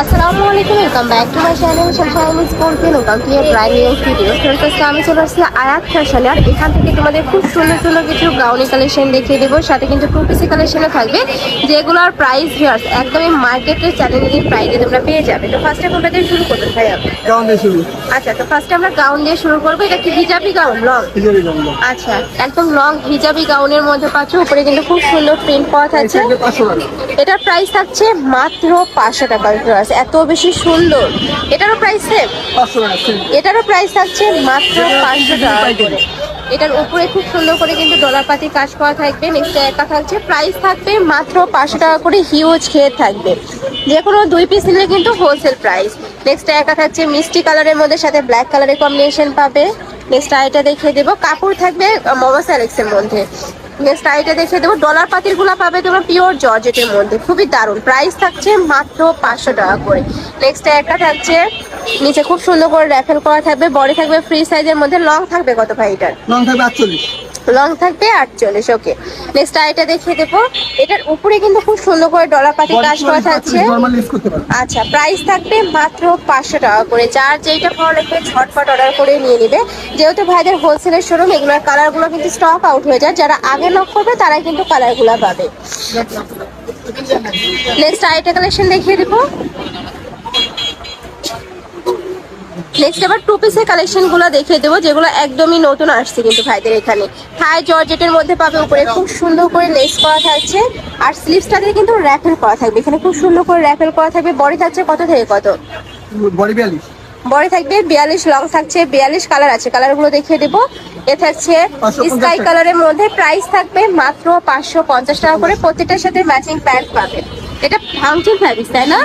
আসসালামু আলাইকুম, welcome back to my channel শামসাইন sports welcome to a brand new video. Friends, আমি চলে আসছি আয়াত ফ্যাশনে। আর এখান থেকে তোমাদের খুব সুন্দর সুন্দর কিছু গাউনি কালেকশন দেখিয়ে দেবো, সাথে কিন্তু টু পিসি কালেকশনও থাকবে, যেগুলোর প্রাইস ভিউয়ার্স একদমই মার্কেটের চ্যালেঞ্জিং প্রাইসে তোমরা পেয়ে যাবে। তো ফার্স্টে কোনটা দিয়ে শুরু করতে চাই আমি? গাউন দিয়ে শুরু। আচ্ছা, তো ফার্স্টে আমরা গাউন দিয়ে শুরু করবো। এটা কি hijabi gown? Long hijabi gown. আচ্ছা, একদম লং হিজাবি গাউনের মধ্যে পাচ্ছ। উপরে কিন্তু খুব সুন্দর প্রিন্ট পাওয়া থাকছে। এটার প্রাইস থাকছে মাত্র 500 টাকা। এত বেশি সুন্দর। এটারও প্রাইস সেম? 500 টাকা। এটারও প্রাইস থাকছে মাত্র 500 টাকা করে। এটার উপরে খুব সুন্দর করে কিন্তু ডলারপাতি কাজ করা থাকবে। নেক্সট একা থাকছে, প্রাইস থাকবে মাত্র 500 টাকা করে। হিউজ ঘের থাকবে, যে কোনো 2 পিস নিলে কিন্তু হোলসেল প্রাইস। নেক্সট একা থাকছে মিষ্টি কালারের মধ্যে, সাথে ব্ল্যাক কালারের কম্বিনেশন পাবে। নেক্সট আইটা দেখিয়ে দেবো, কাপড় থাকবে মোমো স্যালেক্সের মধ্যে। নেক্সট আইটা দেখিয়ে দেবো, ডলার পাতির গুলা পাবে তোমরা পিওর জর্জেটের মধ্যে, খুবই দারুণ। প্রাইস থাকছে মাত্র 500 টাকা করে। নেক্সট একটা থাকছে নিচে খুব সুন্দর করে র্যাফেল করা থাকবে, বডি থাকবে ফ্রি সাইজের মধ্যে। লং থাকবে কত ভাই এটার? লং থাকবে 48। লং থাকবে 48। ওকে, নেক্সট আইটা দেখিয়ে দেবো। এটার উপরে কিন্তু খুব সুন্দর করে ডলার পাতি কাজ করা থাকছে। আচ্ছা, প্রাইস থাকবে মাত্র 500 টাকা করে। যার যেটা ভালো লাগবে ঝটপট অর্ডার করে নিয়ে নিবে, যেহেতু ভাইদের হোলসেলের শোরুম। এগুলোর কালারগুলো কিন্তু স্টক আউট হয়ে যায়, যারা আগে নক করবে তারাই কিন্তু কালারগুলো পাবে। নেক্সট আইটা কালেকশন দেখিয়ে দেবো। নেক্সট এবার টু পিসের কালেকশন গুলো দেখিয়ে দেবো, যেগুলো একদমই নতুন আসছে কিন্তু ভাইদের এখানে। থাই জর্জেটের মধ্যে পাবে, উপরে খুব সুন্দর করে লেস করা থাকছে। আর স্লিভসটাতে কিন্তু র্যাফেল করা থাকবে, এখানে খুব সুন্দর করে র্যাফেল করা থাকবে। বডি থাকছে কত থেকে কত? বডি 42। বডি থাকবে 42, লং থাকছে 42। কালার আছে, কালারগুলো দেখিয়ে দেবো। এ থাকছে স্কাই কালারের মধ্যে। প্রাইস থাকবে মাত্র 550 টাকা করে। প্রত্যেকটার সাথে ম্যাচিং প্যান্ট পাবে। এটা ভাঙচুর ফ্যাব্রিক্স, তাই না?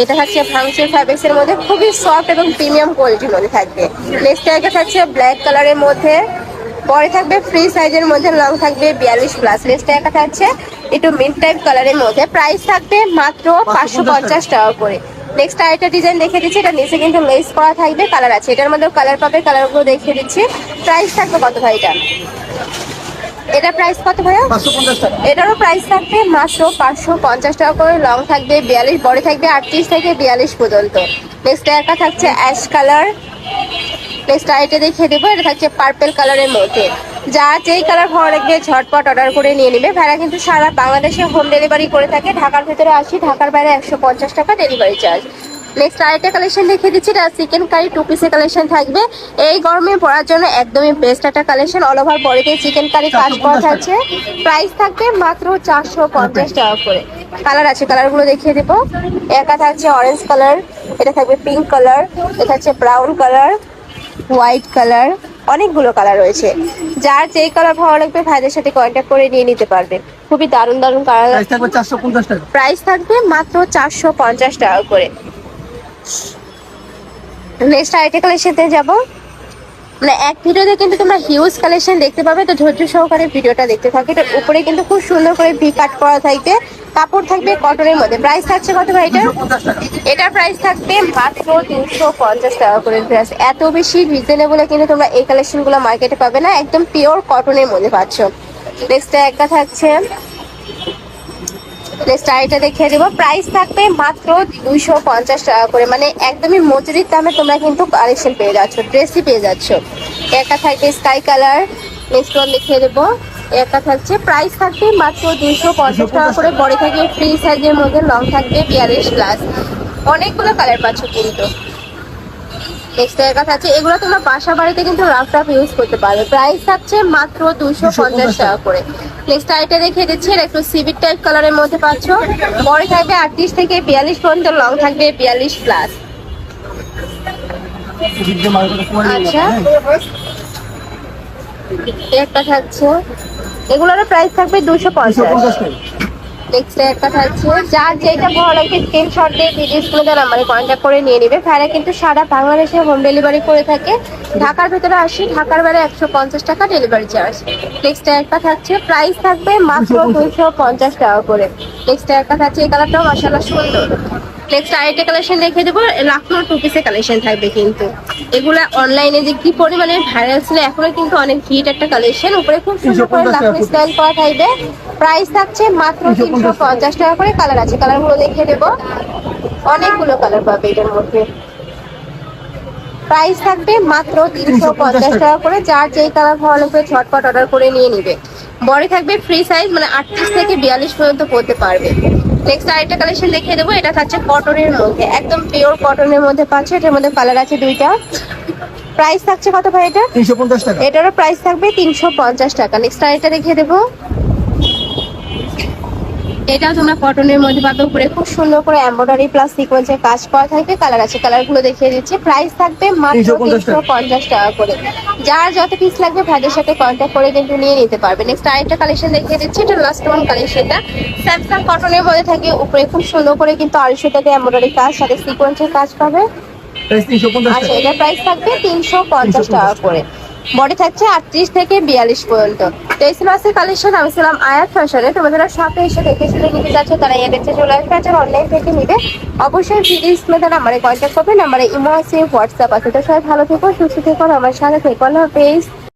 এটা থাকছে ভাঙচুর ফ্যাব্রিক্স এর মধ্যে, খুবই সফট এবং প্রিমিয়াম কোয়ালিটির মধ্যে থাকবে। নেক্সট একটা থাকছে ব্ল্যাক কালারের মধ্যে, বডি থাকবে ফ্রি সাইজের মধ্যে, লং থাকবে 42 প্লাস। নেক্সট একটা থাকছে একটু মিড টাইপ কালারের মধ্যে, প্রাইস থাকবে মাত্র 550 টাকা করে। নেক্সট আরেকটা ডিজাইন দেখিয়ে দিচ্ছি, এটা নিচে কিন্তু লেস করা থাকবে। কালার আছে, এটার মধ্যে কালার পাবে, কালারগুলো দেখিয়ে দিচ্ছি। প্রাইস থাকবে কত ভাই এটা? এটা প্রাইস কত ভাইয়া? 550 টাকা। এটারও প্রাইস থাকবে মাত্র 550 টাকা করে। লং থাকবে 42, বডি থাকবে 38 থেকে 42 পর্যন্ত। নেক্সট একটা থাকছে অ্যাশ কালার। নেক্সট আইটা দেখিয়ে দেবো, এটা থাকছে পার্পেল কালারের মধ্যে। যা যেই কালার ভালো লাগবে ঝটপট অর্ডার করে নিয়ে নেবে। ভাড়া কিন্তু সারা বাংলাদেশে হোম ডেলিভারি করে থাকে। ঢাকার ভিতরে 80, ঢাকার বাইরে 150 টাকা ডেলিভারি চার্জ। নেক্সট আরেকটা কালেকশন দেখিয়ে দিচ্ছি, এটা চিকেন কারি টু পিসের কালেকশন থাকবে। এই গরমে পরার জন্য একদমই বেস্ট একটা কালেকশন। অল ওভার বডিতে চিকেন কারি কাজ করা থাকছে। প্রাইস থাকবে মাত্র 450 টাকা করে। কালার আছে, কালারগুলো দেখিয়ে দেবো। একা থাকছে অরেঞ্জ কালার, এটা থাকবে পিঙ্ক কালার, এটা থাকছে ব্রাউন কালার, হোয়াইট কালার, অনেকগুলো কালার রয়েছে। যার যেই কালার ভালো লাগবে ভাইদের সাথে কন্ট্যাক্ট করে নিয়ে নিতে পারবে। খুবই দারুণ দারুণ কালার। প্রাইস থাকবে 450 টাকা। প্রাইস থাকবে মাত্র 450 টাকা করে। নেক্সট আইটেম কালেকশনতে যাবো। মানে এক ভিডিওতে কিন্তু তোমরা হিউজ কালেকশন দেখতে পাবে, তো ধৈর্য সহকারে ভিডিওটা দেখতে থাকো। এটার উপরে কিন্তু খুব সুন্দর করে ভি কাট করা থাকবে, কাপড় থাকবে কটনের মধ্যে। প্রাইস থাকছে কত ভাই এটা? 250 টাকা। এটার প্রাইস থাকবে মাত্র 350 টাকা করে। এত বেশি রিজনেবলে কিন্তু তোমরা এই কালেকশনগুলো মার্কেটে পাবে না, একদম পিওর কটনের মধ্যে পাচ্ছ। নেক্সট একটা থাকছে, নেক্সট আইটা দেখিয়ে দেবো। প্রাইস থাকবে মাত্র 250 টাকা করে। মানে একদমই মজুরির দামে তোমরা কিন্তু কালেকশন পেয়ে যাচ্ছ, ড্রেসই পেয়ে যাচ্ছ। একটা থাকবে স্কাই কালার। নেক্সট ওয়ান দেখিয়ে দেবো। একটা থাকছে, প্রাইস থাকবে মাত্র 250 টাকা করে। বডি থাকবে ফ্রি সাইজের মধ্যে, লং থাকবে 42 প্লাস। অনেকগুলো কালার পাচ্ছ কিন্তু। নেক্সট একটা থাকছে, এগুলো তোমরা বাসা বাড়িতে কিন্তু রাফ রাফ ইউজ করতে পারবে। প্রাইস থাকছে মাত্র 250 টাকা করে। নেক্সট আইটা দেখিয়ে দিচ্ছি, একটু সিভিট টাইপ কালারের মধ্যে পাচ্ছ। বডি থাকবে 38 থেকে 42 পর্যন্ত, লং থাকবে 42 প্লাস। আচ্ছা, একটা থাকছে, এগুলোর প্রাইস থাকবে 250 টাকা। নেক্সট একটা থাকছে, যার যেটা ভালো লাগবে স্ক্রিনশট দিয়ে ভিডিও স্ক্রিনে নাম্বারে কন্ট্যাক্ট করে নিয়ে নেবে। ভাড়া কিন্তু সারা বাংলাদেশে হোম ডেলিভারি করে থাকে। ঢাকার ভিতরে 80, ঢাকার বাইরে 150 টাকা ডেলিভারি চার্জ। নেক্সট একটা থাকছে, প্রাইস থাকবে মাত্র 250 টাকা করে। নেক্সট একটা থাকছে, এই কালারটাও মাশাআল্লাহ সুন্দর। নেক্সট আরেকটা কালেকশন দেখে দেবো, লাখনো টু পিসের কালেকশন থাকবে কিন্তু। এগুলা অনলাইনে যে কি পরিমাণে ভাইরাল ছিল, এখনো কিন্তু অনেক হিট একটা কালেকশন। উপরে খুব সুন্দর করে লাখনো স্টাইল করা থাকবে। প্রাইস থাকছে মাত্র 350 টাকা করে। কালার আছে, কালারগুলো দেখিয়ে দেবো। অনেকগুলো কালার পাবে এটার মধ্যে। প্রাইস থাকবে মাত্র 350 টাকা করে। যার যেই কালার ভালো লাগবে ঝটপট অর্ডার করে নিয়ে নিবে। বডি থাকবে ফ্রি সাইজ, মানে 38 থেকে 42 পর্যন্ত পড়তে পারবে। নেক্সট আরেকটা কালেকশন দেখিয়ে দেবো, এটা থাকছে কটনের মধ্যে, একদম পিওর কটনের মধ্যে পাচ্ছে। এটার মধ্যে কালার আছে দুইটা। প্রাইস থাকছে কত ভাই এটা? 350 টাকা। এটারও প্রাইস থাকবে 350 টাকা। নেক্সট আরেকটা দেখিয়ে দেবো, এটাও তোমরা কটনের মধ্যে পাবে। উপরে খুব সুন্দর করে এমব্রয়ডারি প্লাস সিকোয়েন্সের কাজ করা থাকবে। কালার আছে, কালারগুলো দেখিয়ে দিচ্ছি। প্রাইস থাকবে মাত্র 350 টাকা করে। যার যত পিস লাগবে ভাইদের সাথে কন্ট্যাক্ট করে কিন্তু নিয়ে নিতে পারবে। নেক্সট আরেকটা কালেকশন দেখিয়ে দিচ্ছি, এটা লাস্ট ওয়ান কালেকশনটা স্যামসাং কটনের মধ্যে থাকে। উপরে খুব সুন্দর করে কিন্তু 250 টাকা এমব্রয়ডারি কাজ সাথে সিকোয়েন্সের কাজ পাবে। প্রাইস 350 আচ্ছা, টাকা। এটার প্রাইস থাকবে 350 টাকা করে। বডি থাকছে 38 থেকে 42 পর্যন্ত। তো এই ছিল আজকের কালেকশন। আমি ছিলাম আয়াত ফ্যাশনে। তোমাদের শপে এসে দেখে শুনে নিতে যাচ্ছ তারা এদেরকে চলে আসবে, আর অনলাইন থেকে নিবে অবশ্যই ভিডিও স্ক্রিনে নাম্বারে কন্ট্যাক্ট করবে। নাম্বারে ইমো আছে, হোয়াটসঅ্যাপ আছে। তো সবাই ভালো থেকো, সুস্থ থেকো, আমার সাথে থেকো। আল্লাহ হাফেজ।